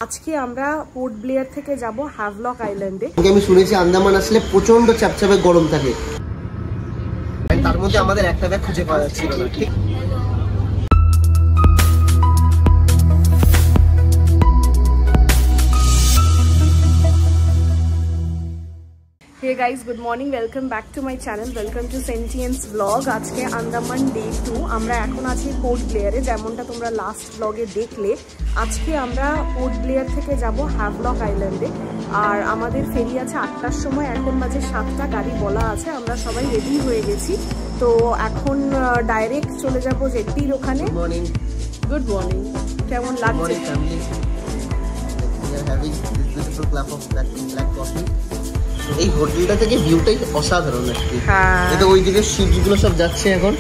আজকে আমরা port Blair থেকে যাব হ্যাভলক আইল্যান্ডে। আমি শুনেছি আন্দামান আসলে প্রচন্ড চাপচাপে গরম থাকে, তার মধ্যে আমাদের একটা ব্যাগ খুঁজে পাওয়া যাচ্ছিল না। ঠিক Hey guys, good morning, welcome back to my channel, welcome to Sentience vlog। আজকে আন্দামান ডে 2। আমরা এখন আছি পোর্ট ব্লেয়ারে, যেমনটা তোমরা লাস্ট ব্লগে দেখলে। আজকে আমরা পোর্ট ব্লেয়ার থেকে যাব হ্যাভলক আইল্যান্ডে, আর আমাদের ফেরি আছে 8টার সময়। এখন বাজে 7টা, গাড়ি বলা আছে। আমরা সবাই রেডি হয়ে গেছি, তো এখন ডাইরেক্ট চলে যাব জেটির ওখানে। গুড মর্নিং, কেমন লাগছে? এই হোটেলটা থেকে ভিউটাই অসাধারণ লাগছে। এটা ওইদিকে শিপগুলো সব যাচ্ছে এখন,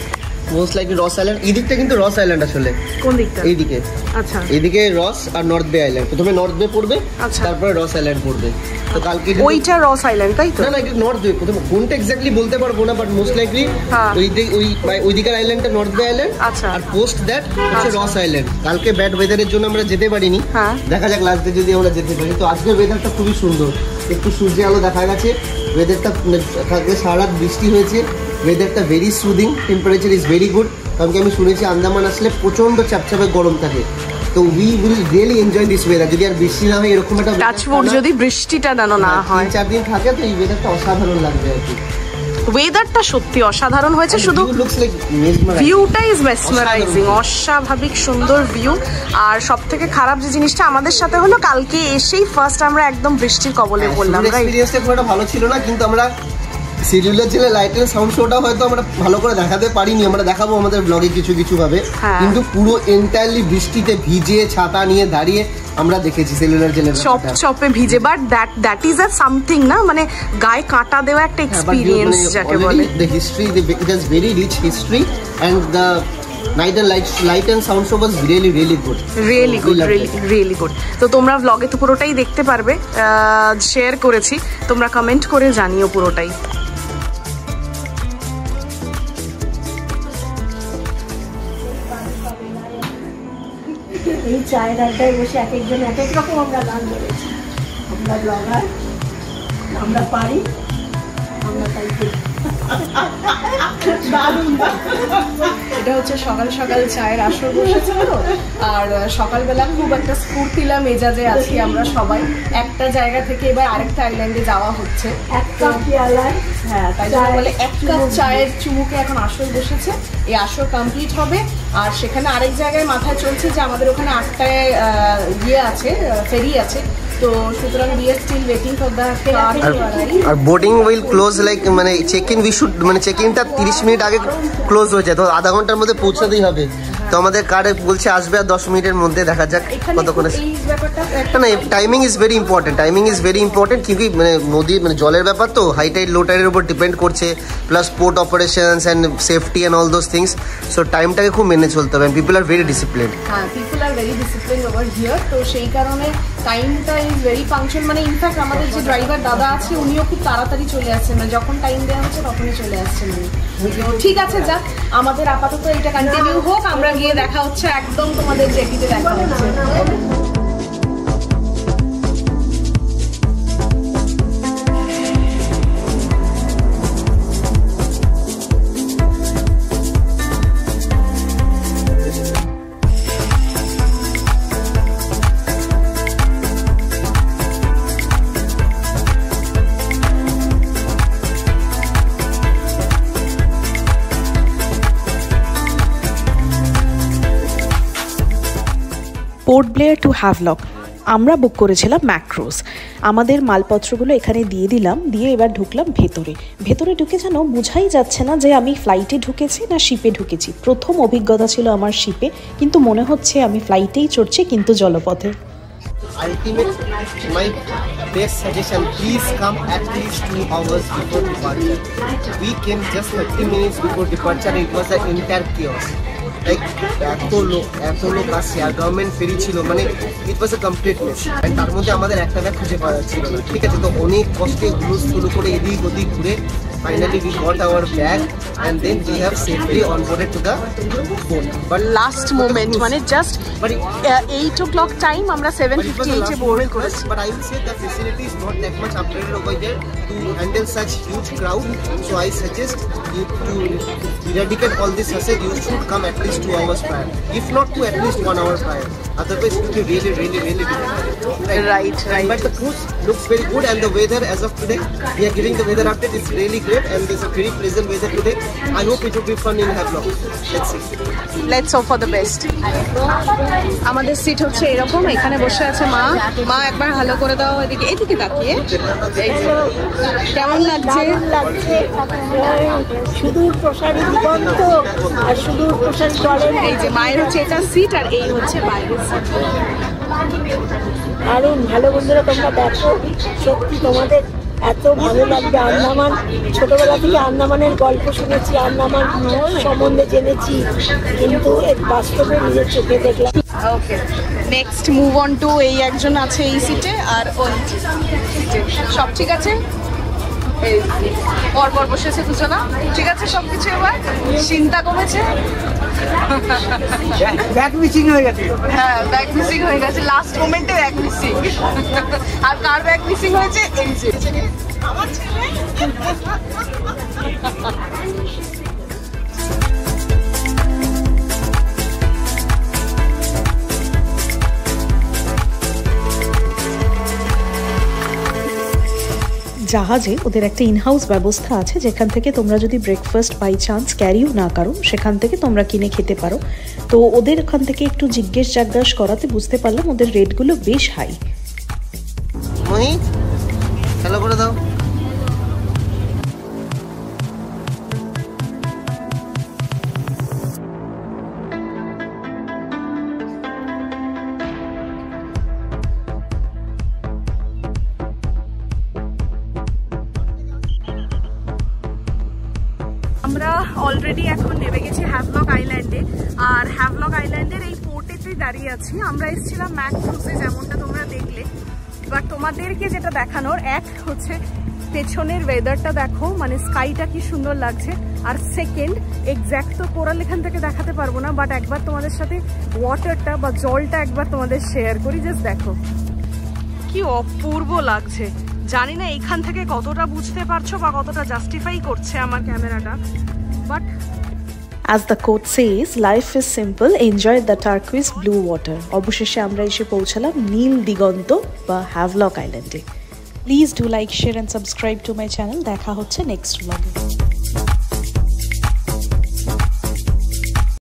মোস্ট লাইকলি রস আইল্যান্ড। এই দিকটা কিন্তু রস আইল্যান্ড আসলে। কোন দিকটা? এইদিকে। আচ্ছা, এইদিকে রস আর নর্থ বে আইল্যান্ড। প্রথমে নর্থ বে পড়বে, তারপরে রস আইল্যান্ড পড়বে। তো কালকে ওইটা রস আইল্যান্ড, তাই তো? না না, এটা নর্থ বে। প্রথমে কোনটা এক্স্যাক্টলি বলতে পারবো না, বাট মোস্ট লাইকলি ওইদিকের আইল্যান্ডটা নর্থ বে আইল্যান্ড। আচ্ছা, আর পোস্ট দ্যাট হচ্ছে রস আইল্যান্ড। কালকে ব্যাড ওয়েদারের জন্য আমরা যেতে পারিনি, দেখা যাক লাস্ট ডে যদি আমরা যেতে পারি। তো আজকের ওয়েদারটা খুবই সুন্দর, একটু সূর্যের আলো দেখা গেছে। ওয়েদারটা সারা রাত বৃষ্টি হয়েছে। ওয়েদারটা very soothing, temperature is very good. কারণ কি আমি শুনেছি আন্দামান আসলে প্রচন্ড চাপচাপে গরম থাকে, তো we will really enjoy this weather. যদি আর বৃষ্টি না হয়, এরকম একটা যদি বৃষ্টিটা না হয়, 3-4 দিন থাকে, তো এই ওয়েদারটা অসাধারণ লাগবে আর কি। ওয়েদারটা সত্যি অসাধারণ হয়েছে, শুধু ভিউটা ইজ মেসমারাইজিং, অস্বাভাবিক সুন্দর ভিউ। আর সব থেকে খারাপ যে জিনিসটা আমাদের সাথে হলো, কালকে এসেই ফার্স্ট আমরা একদম বৃষ্টির কবলে পড়লাম। এক্সপেরিয়েন্সটা খুব একটা ভালো ছিল না, কিন্তু আমরা সিরিয়ালের যে লাইট এন্ড সাউন্ড শোটা হয়তো আমরা ভালো করে দেখাতে পারিনি। আমরা দেখাবো আমাদের ব্লগে কিছু কিছু ভাবে, কিন্তু পুরো এন্টায়ারলি বৃষ্টিতে ভিজে ছাতা নিয়ে দাঁড়িয়ে আমরা দেখেছি সেলুলার জেলের চপ চপে ভিজে। But that is a something না, মানে গায়ে কাঁটা দেওয়া একটা এক্সপেরিয়েন্স যাকে বলে। The history, it has very rich history, and the night and light and sound show was really good, really good. তো তোমরা ব্লগে তো পুরোটাই দেখতে পারবে, শেয়ার করেছি, তোমরা কমেন্ট করে জানিও পুরোটাই। এই চায়ের আড্ডায় বসে এক একজন এক এক রকম আমরা গান করেছি। আমরা ব্লগার, আমরা পারি, আমরা তাই এটা হচ্ছে সকাল সকাল চায়ের আসর বসেছিল, আর সকালবেলা খুব একটা স্ফূর্তিলা মেজাজে আছি আমরা সবাই। একটা জায়গা থেকে এবার আরেকটা আইল্যান্ডে যাওয়া হচ্ছে। এক কাপ পেয়ালায়, হ্যাঁ, তাই জন্য বলে এক কাপ চায়ের চুমুকে এখন আসর বসেছে। এই আসর কমপ্লিট হবে, আর সেখানে আরেক জায়গায় মাথায় চলছে যে আমাদের ওখানে 8টায় ইয়ে আছে, ফেরি আছে। তো সুতরাং we are still waiting for the car to arrive. আর বোর্ডিং উইল ক্লোজ লাইক, মানে চেক ইন মানে চেক ইনটা 30 মিনিট আগে ক্লোজ হয়ে যায়, তো আধা ঘন্টার মধ্যে পৌঁছাতেই হবে। তো আমাদের কার্ডে বলছে আসবে আর 10 মিনিটের মধ্যে, দেখা যাক কতক্ষণে। না, টাইমিং ইজ ভেরি ইম্পর্টেন্ট, কিন্তু মানে নদীর মানে জলের ব্যাপার তো, হাই টাইড লো টাইডের উপর ডিপেন্ড করছে, plus port operations and safety and all those things. So টাইমটাকে খুব মেনে চলতে হবে। People are very disciplined. হ্যাঁ, people are very disciplined over here. তো সেই কারণে টাইমটা ইজ ভেরি ফাংশন। মানে ইনফ্যাক্ট আমাদের যে ড্রাইভার দাদা আছে, উনিও খুব তাড়াতাড়ি চলে আসছেন, মানে যখন টাইম দেওয়া হচ্ছে তখনই চলে আসছেন উনি। ঠিক আছে, যাক, আমাদের আপাতত এটা কন্টিনিউ হোক। আমরা গিয়ে দেখা হচ্ছে একদম তোমাদের জেটিতে দেখা হচ্ছে। পোর্ট ব্লেয়ার টু হ্যাভলক আমরা বুক করেছিলাম ম্যাক্রোস। আমাদের মালপত্রগুলো এখানে দিয়ে দিলাম, দিয়ে এবার ঢুকলাম ভেতরে ঢুকে যেন বোঝাই যাচ্ছে না যে আমি ফ্লাইটে ঢুকেছি না শিপে ঢুকেছি। প্রথম অভিজ্ঞতা ছিল আমার শিপে, কিন্তু মনে হচ্ছে আমি ফ্লাইটেই চড়ছি, কিন্তু জলপথে। Ultimate, my best suggestion, please come at least 2 hours before departure. We came just 30 minutes before departure. It was an entire chaos. Like এত লোক আসছে, আর গভর্নমেন্ট ফেরি ছিল, মানে ইট ওয়াজ এ কমপ্লিট মিস। তার মধ্যে আমাদের একটা ব্যাগ খুঁজে পাওয়া যাচ্ছিল না। ঠিক আছে, তো অনেক কষ্টে হুলুস করে এদিক ওদিক ঘুরে finally we got our bag and then we have safely onboarded to the boat. But last moment মানে জাস্ট but 8 o'clock টাইম আমরা 7:58 এ বোর্ড করেছি। But I will say the facility is not that much upgraded over there to handle such huge crowd. So I suggest you to eradicate all this hassle. You should come at least 2 hours prior, if not to at least 1 hour prior. Otherwise, it will be really difficult. Right. But the cruise looks very good, and the weather as of today, we are giving the weather update. It's really great, and there's a very pleasant weather today. I hope it will be fun in Havelock. Let's see. Let's hope for the best. আমাদের seat হচ্ছে এরকম, এখানে বসে আছে মা একবার ভালো করে দাও এদিকে তাকিয়ে। কেমন লাগছে? সুদূর প্রসারী দিগন্ত আর সুদূর প্রসারী জলের। এই যে মায়ের হচ্ছে এটা সিট আর এই হচ্ছে বাইরের সিট। দারুণ ভালো বন্ধুরা, তোমরা দেখো সত্যি তোমাদের এত ভালো লাগবে। আন্দামান ছোটবেলা থেকে আন্দামানের গল্প শুনেছি, আন্দামান সম্বন্ধে জেনেছি, কিন্তু বাস্তবে নিজের চোখে দেখলাম। ওকে, নেক্সট মুভ অন টু এই একজন আছে এই সিটে আর ওই সিটে। সব ঠিক আছে? এই পরপর বসেছে দুজনা, ঠিক আছে সবকিছু? এবার চিন্তা কমেছে? Back missing হয়ে গেছে। হ্যাঁ, ব্যাগ মিসিং হয়ে গেছে, লাস্ট মোমেন্টে ব্যাগ মিসিং। আর কার ব্যাগ মিসিং হয়েছে? এই যে আমার ছেলে। জাহাজে ওদের একটা ইনহাউস ব্যবস্থা আছে, যেখান থেকে তোমরা যদি ব্রেকফাস্ট বাই চান্স ক্যারিও না করো সেখান থেকে তোমরা কিনে খেতে পারো। তো ওদের ওখান থেকে একটু জিজ্ঞেস করাতে বুঝতে পারলাম ওদের রেটগুলো বেশ হাই। মহি খেলা করে দাও। আমরা অলরেডি এখন নেমে গেছি হ্যাভলক আইল্যান্ডে, আর হ্যাভলক আইল্যান্ডের এই পোর্টেতেই দাঁড়িয়ে আছি। আমরা এসেছিলাম ম্যাক্রুজে, যেমনটা তোমরা দেখলে। বাট তোমাদেরকে যেটা দেখানোর, এক হচ্ছে পেছনের ওয়েদারটা দেখো, মানে স্কাইটা কি সুন্দর লাগছে। আর সেকেন্ড, এক্স্যাক্ট তো কোরাল এখান থেকে দেখাতে পারবো না, বাট একবার তোমাদের সাথে ওয়াটারটা বা জলটা একবার তোমাদের শেয়ার করি। জাস্ট দেখো কি অপূর্ব লাগছে। জানি না এখান থেকে কতটা বুঝতে পারছো বা কতটা জাস্টিফাই করছে আমার ক্যামেরাটা, but As the quote says, life is simple, enjoy the turquoise blue water. অবশেষে আমরা এসে পৌঁছালাম নীল দিগন্ত বা হ্যাভলক আইল্যান্ডে। Please do like, share and subscribe to my channel. দেখা হচ্ছে নেক্সট ব্লগে।